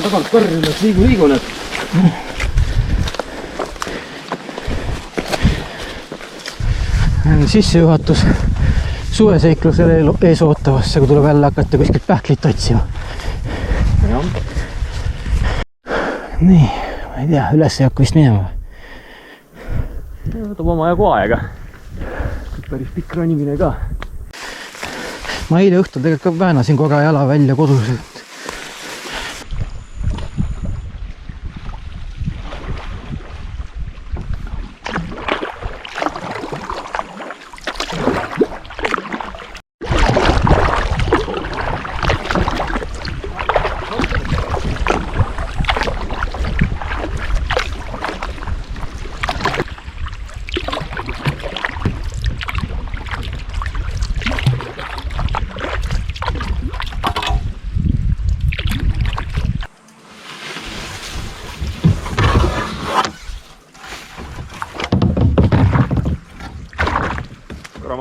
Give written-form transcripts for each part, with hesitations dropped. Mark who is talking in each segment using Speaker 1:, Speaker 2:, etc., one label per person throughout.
Speaker 1: hakka tagant karjuma, et liigu need. Sissejuhatus suveseiklusele ees ootavasse, kui tuleb jälle hakata kuskilt pähklit otsima. Nii, ma ei tea, üles ei hakka vist minema.
Speaker 2: Võtab oma jagu aega.
Speaker 1: Päris pikk ronimine ka. Ma eile õhtul tegelikult väänasin korra jala välja kodus.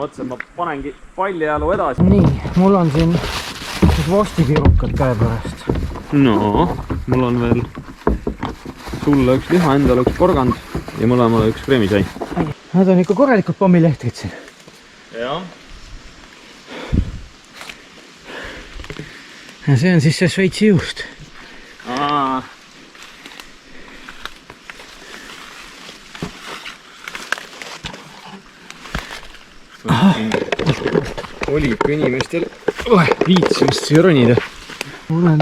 Speaker 2: Mõtlesin, ma panengi pallijalu edasi.
Speaker 1: Nii, mul on siin vostikirukad käe pärast.
Speaker 2: No, mul on veel sulle üks liha, endale üks porgand ja mõlemale üks kreemisai.
Speaker 1: Nad on ikka korralikult pommilehtrid siin.
Speaker 2: Jah.
Speaker 1: Ja see on siis see Šveitsi juust.
Speaker 2: Oli ikka inimestel viitsimist siia ronida.
Speaker 1: Olen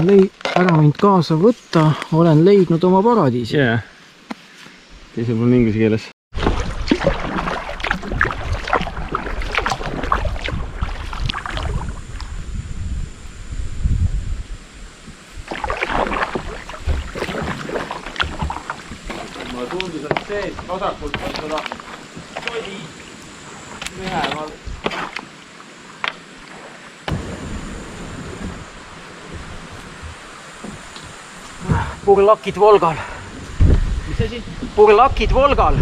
Speaker 1: ära mind kaasa võtta, olen leidnud oma paradiisi.
Speaker 2: Yeah. Teisel mul inglise keeles. Ma tundus, et see vasakult on seda kodi lähemal.
Speaker 1: Purlakid Volgal.
Speaker 2: Mis asi?
Speaker 1: Purlakid Volgal.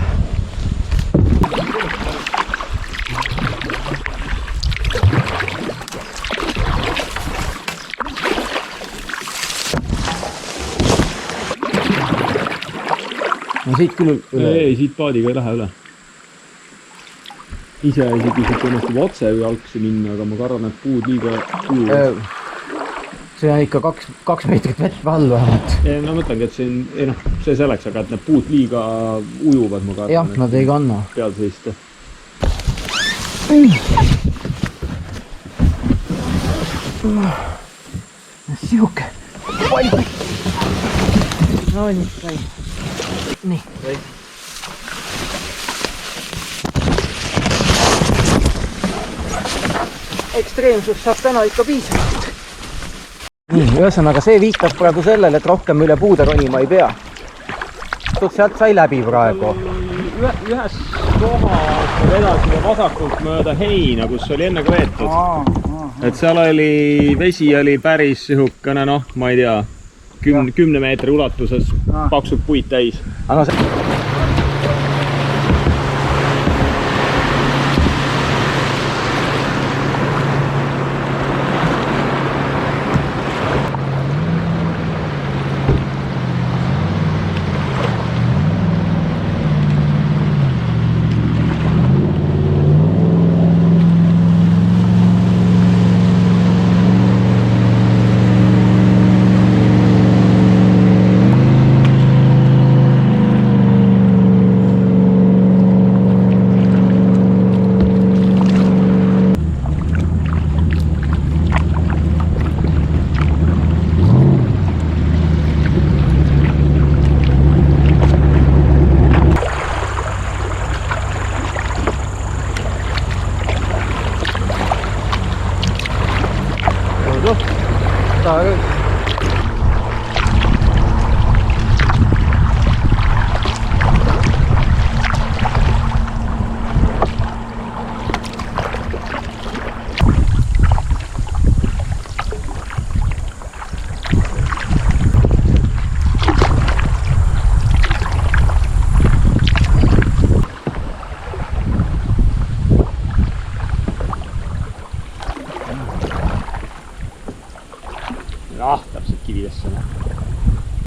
Speaker 1: No siit küll üle.
Speaker 2: Ei, siit paadiga ei lähe üle. Ise isegi siit õnnestub otse jalgsi minna, aga ma karvan, et puud liiga ujuvad.
Speaker 1: See on ikka 2 meetrit vett all vähemalt.
Speaker 2: No mõtlengi, et see selleks, aga et need puud liiga ujuvad, ma karvan.
Speaker 1: Jah, nad ei kanna.
Speaker 2: Peal seista.
Speaker 1: Sihuke. No nii, sai. Nii. Ekstreemsus saab täna ikka piisavalt. Nii, ühesõnaga see viitab praegu sellele, et rohkem üle puude ronima ei pea. Sealt sai läbi praegu.
Speaker 2: Ühes kohas vedasime vasakult mööda heina, kus oli enne veetud. Et seal oli, vesi oli päris sihukene, ma ei tea, 10 meetri ulatuses paksud puid täis.
Speaker 1: Aga see...
Speaker 2: Täpselt kividesse.